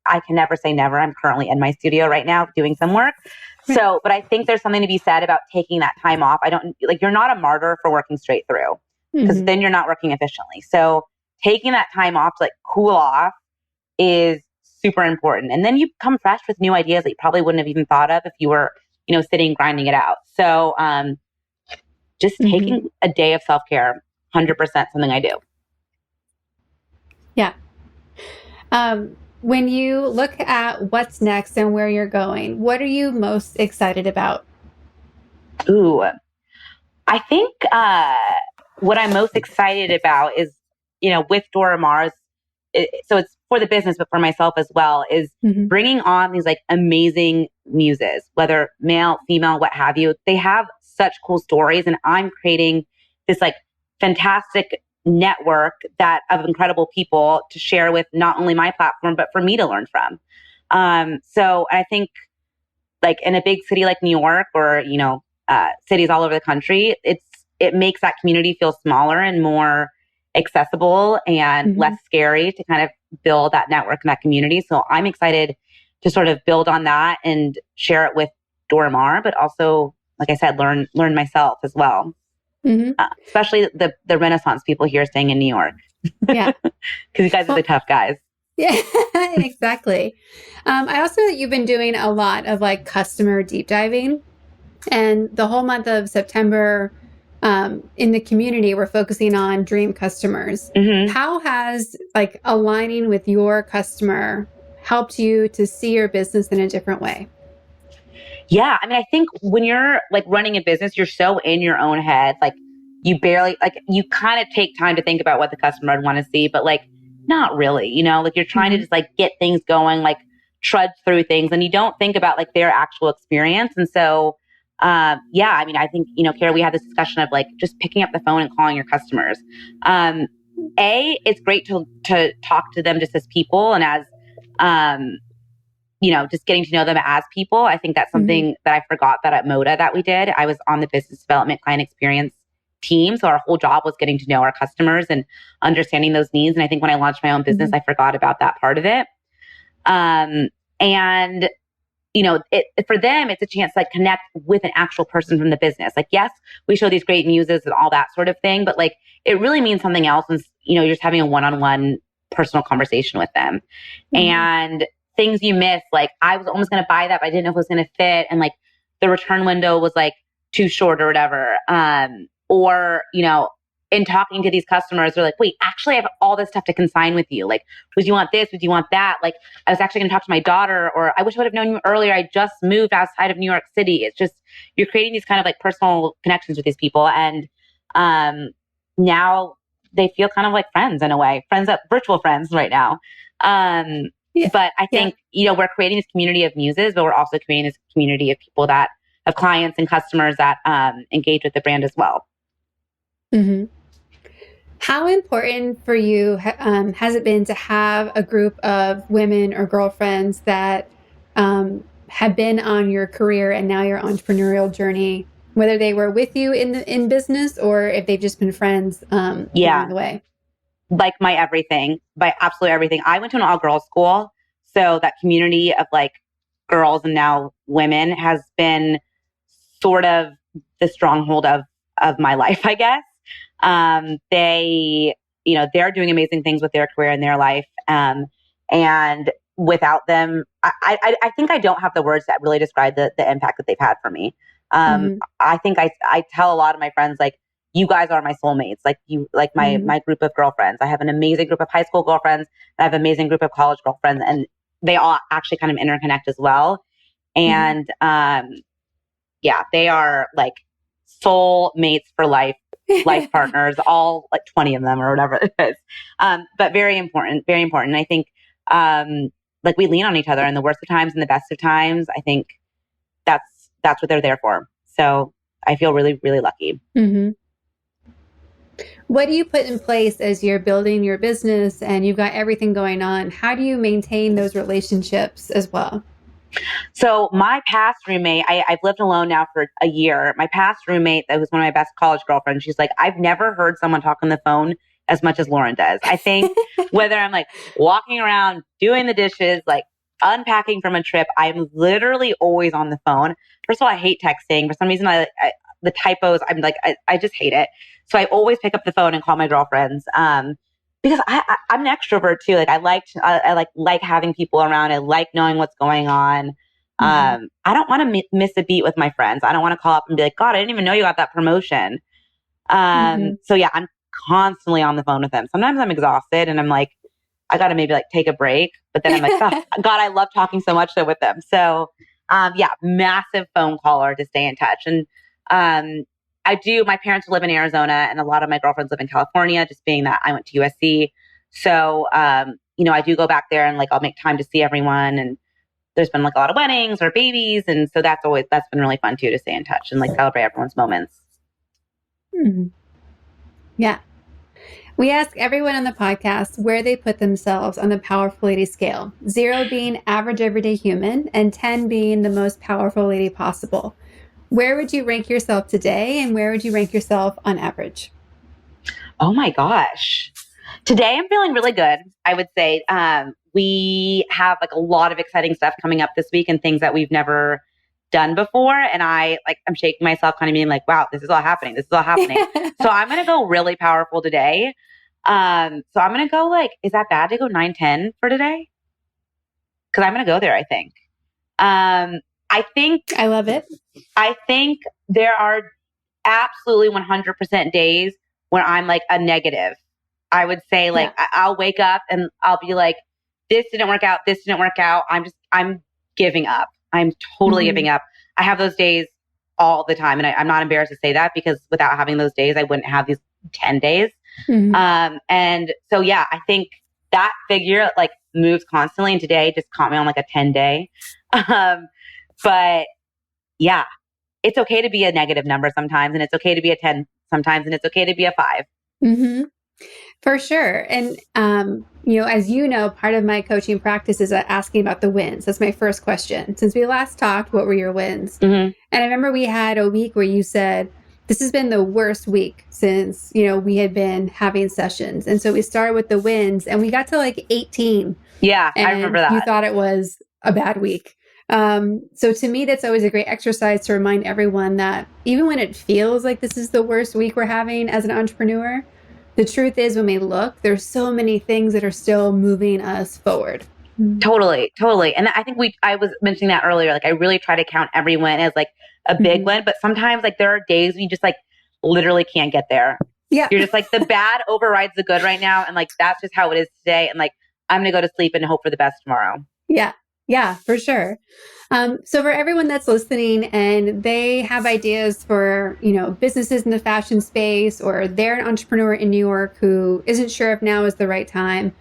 I can never say never. I'm currently in my studio right now doing some work. So, but I think there's something to be said about taking that time off. I don't like, you're not a martyr for working straight through because then you're not working efficiently. So taking that time off to like cool off is super important. And then you come fresh with new ideas that you probably wouldn't have even thought of if you were, you know, sitting, grinding it out. So, just taking a day of self-care, 100% something I do. Yeah. When you look at what's next and where you're going, what are you most excited about? Ooh, I think what I'm most excited about is, you know, with Dora Maar, so it's for the business, but for myself as well, is bringing on these like amazing muses, whether male, female, what have you. They have such cool stories, and I'm creating this like fantastic network that of incredible people to share with not only my platform, but for me to learn from. So I think like in a big city like New York or, you know, cities all over the country, it makes that community feel smaller and more accessible and less scary to kind of build that network and that community. So I'm excited to sort of build on that and share it with Dora Maar, but also, like I said, learn myself as well. Especially the Renaissance people here staying in New York. Yeah. Because you guys are the tough guys. Yeah, exactly. I also know that you've been doing a lot of like customer deep diving, and the whole month of September in the community, we're focusing on dream customers. How has like aligning with your customer helped you to see your business in a different way? Yeah. I mean, I think when you're like running a business, you're so in your own head. Like you barely, like you kind of take time to think about what the customer would want to see, but like not really, you know, like you're trying to just like get things going, like trudge through things, and you don't think about like their actual experience. And so, yeah, I mean, I think, you know, Kara, we had this discussion of like just picking up the phone and calling your customers. It's great to talk to them just as people and as, you know, just getting to know them as people. I think that's something that I forgot that at Moda that we did. I was on the business development client experience team. So our whole job was getting to know our customers and understanding those needs. And I think when I launched my own business, I forgot about that part of it. And you know, for them, it's a chance to like connect with an actual person from the business. Like, yes, we show these great muses and all that sort of thing, but like, it really means something else. And, you know, you're just having a one-on-one personal conversation with them. And things you miss, like I was almost going to buy that, but I didn't know if it was going to fit. And like the return window was like too short or whatever. Or, you know, in talking to these customers, they're like, wait, actually I have all this stuff to consign with you. Like, would you want this? Would you want that? Like, I was actually going to talk to my daughter, or I wish I would have known you earlier. I just moved outside of New York City. It's just, you're creating these kind of like personal connections with these people. And now they feel kind of like friends in a way, virtual friends right now. But I think, you know, we're creating this community of muses, but we're also creating this community of people that of clients and customers that engage with the brand as well. How important for you has it been to have a group of women or girlfriends that have been on your career and now your entrepreneurial journey, whether they were with you in business or if they've just been friends along the way? Like my everything, by absolutely everything. I went to an all-girls school, so that community of like girls and now women has been sort of the stronghold of my life, I guess. They, you know, they're doing amazing things with their career and their life. And without them, I think I don't have the words that really describe the impact that they've had for me. I think I tell a lot of my friends, like, you guys are my soulmates. Like you, like my group of girlfriends. I have an amazing group of high school girlfriends. And I have an amazing group of college girlfriends, and they all actually kind of interconnect as well. And, yeah, they are like soulmates for life. Life partners, all like 20 of them or whatever it is. But very important, very important. I think like we lean on each other in the worst of times and the best of times. I think that's what they're there for. So I feel really, really lucky. Mm-hmm. What do you put in place as you're building your business and you've got everything going on? How do you maintain those relationships as well? So my past roommate, I've lived alone now for a year. My past roommate, that was one of my best college girlfriends, she's like, I've never heard someone talk on the phone as much as Lauren does. I think whether I'm like walking around, doing the dishes, like unpacking from a trip, I'm literally always on the phone. First of all, I hate texting. For some reason, the typos, I just hate it. So I always pick up the phone and call my girlfriends. Because I'm an extrovert too. Like I like having people around. I like knowing what's going on. I don't want to miss a beat with my friends. I don't want to call up and be like, God, I didn't even know you got that promotion. So yeah, I'm constantly on the phone with them. Sometimes I'm exhausted and I'm like, I got to maybe like take a break. But then I'm like, oh, God, I love talking so much with them. So yeah, massive phone caller to stay in touch. And my parents live in Arizona and a lot of my girlfriends live in California, just being that I went to USC. So, I do go back there and like, I'll make time to see everyone. And there's been like a lot of weddings or babies. And so that's been really fun too, to stay in touch and like celebrate everyone's moments. Mm-hmm. Yeah. We ask everyone on the podcast where they put themselves on the powerful lady scale, 0 being average everyday human and 10 being the most powerful lady possible. Where would you rank yourself today and where would you rank yourself on average? Oh my gosh. Today I'm feeling really good. I would say we have like a lot of exciting stuff coming up this week and things that we've never done before. And I'm shaking myself kind of being like, wow, this is all happening. This is all happening. So I'm going to go really powerful today. So I'm going to go like, is that bad to go 9-10 for today? Cause I'm going to go there, I think. I love it. I think there are absolutely 100% days when I'm like a negative. I would say like, I'll wake up and I'll be like, this didn't work out. This didn't work out. I'm giving up. I'm totally giving up. I have those days all the time. And I'm not embarrassed to say that because without having those days, I wouldn't have these 10 days. And so, yeah, I think that figure like moves constantly. And today just caught me on like a 10-day. But yeah, it's okay to be a negative number sometimes. And it's okay to be a 10 sometimes. And it's okay to be a 5. Mm-hmm. For sure. And, as you know, part of my coaching practice is asking about the wins. That's my first question. Since we last talked, what were your wins? And I remember we had a week where you said, this has been the worst week since, we had been having sessions. And so we started with the wins and we got to like 18. Yeah, I remember that. You thought it was a bad week. So to me, that's always a great exercise to remind everyone that even when it feels like this is the worst week we're having as an entrepreneur, the truth is when we look, there's so many things that are still moving us forward. Totally. And I think I was mentioning that earlier. Like I really try to count every win as like a big win, but sometimes like there are days when you just like literally can't get there. Yeah. You're just like the bad overrides the good right now. And like, that's just how it is today. And like, I'm going to go to sleep and hope for the best tomorrow. Yeah, for sure. So for everyone that's listening and they have ideas for, businesses in the fashion space, or they're an entrepreneur in New York who isn't sure if now is the right time,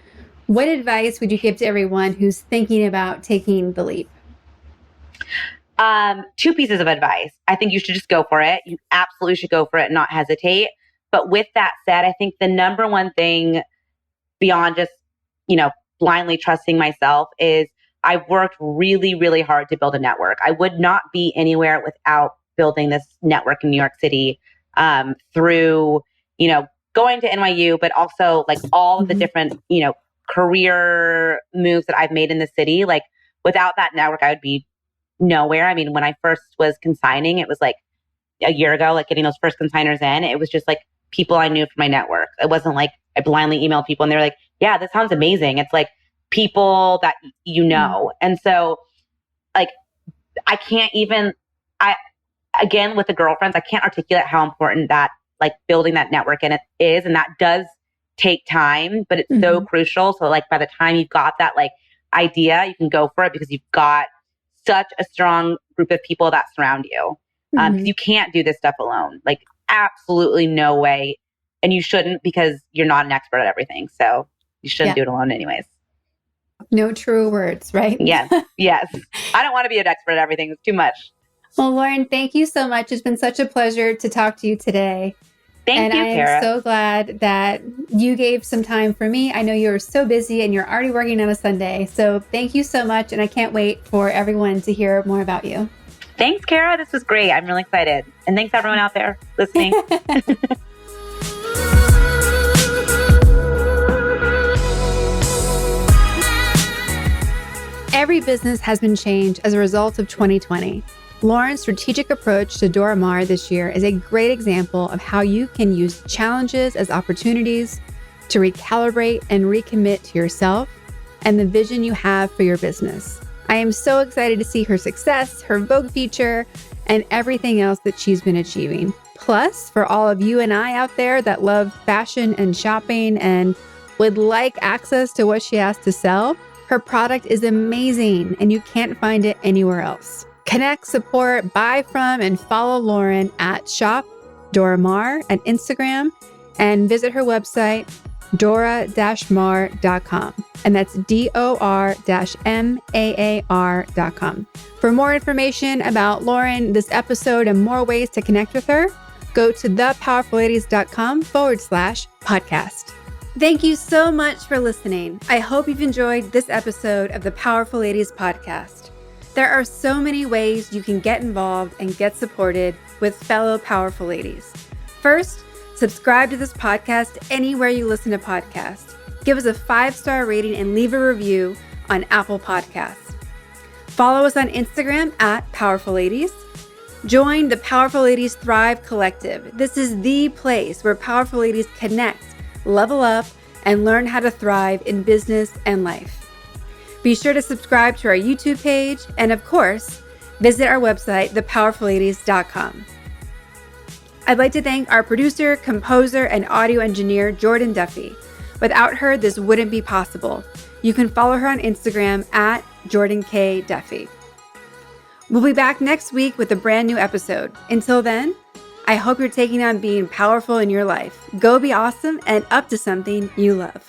what advice would you give to everyone who's thinking about taking the leap? 2 pieces of advice. I think you should just go for it. You absolutely should go for it and not hesitate. But with that said, I think the number one thing beyond just, blindly trusting myself is I've worked really, really hard to build a network. I would not be anywhere without building this network in New York City through, going to NYU, but also like all of the different, career moves that I've made in the city. Like without that network, I would be nowhere. I mean, when I first was consigning, it was like a year ago, like getting those first consigners in, it was just like people I knew from my network. It wasn't like I blindly emailed people and they were like, yeah, this sounds amazing. It's like people that And so like, I can't even, again, with the girlfriends, I can't articulate how important that like building that network and it is. And that does take time, but it's so crucial. So like by the time you've got that like idea, you can go for it because you've got such a strong group of people that surround you. Because you can't do this stuff alone. Like absolutely no way. And you shouldn't because you're not an expert at everything. So you shouldn't do it alone anyways. No true words, right? Yes. I don't want to be an expert at everything. It's too much. Well, Lauren, thank you so much. It's been such a pleasure to talk to you today. Thank you, I am Kara. so glad that you gave some time for me. I know you're so busy and you're already working on a Sunday. So thank you so much. And I can't wait for everyone to hear more about you. Thanks, Kara. This was great. I'm really excited. And thanks everyone out there listening. Every business has been changed as a result of 2020. Lauren's strategic approach to Dora Maar this year is a great example of how you can use challenges as opportunities to recalibrate and recommit to yourself and the vision you have for your business. I am so excited to see her success, her Vogue feature, and everything else that she's been achieving. Plus, for all of you and I out there that love fashion and shopping and would like access to what she has to sell, her product is amazing and you can't find it anywhere else. Connect, support, buy from, and follow Lauren at Shop Dora Maar at Instagram and visit her website, dora-maar.com. And that's DOR-MAAR.com. For more information about Lauren, this episode, and more ways to connect with her, go to thepowerfulladies.com/podcast. Thank you so much for listening. I hope you've enjoyed this episode of the Powerful Ladies podcast. There are so many ways you can get involved and get supported with fellow powerful ladies. First, subscribe to this podcast anywhere you listen to podcasts. Give us a 5-star rating and leave a review on Apple Podcasts. Follow us on Instagram at Powerful Ladies. Join the Powerful Ladies Thrive Collective. This is the place where powerful ladies connect, level up, and learn how to thrive in business and life. Be sure to subscribe to our YouTube page, and of course, visit our website, thepowerfulladies.com. I'd like to thank our producer, composer, and audio engineer, Jordan Duffy. Without her, this wouldn't be possible. You can follow her on Instagram at Jordan K. Duffy. We'll be back next week with a brand new episode. Until then, I hope you're taking on being powerful in your life. Go be awesome and up to something you love.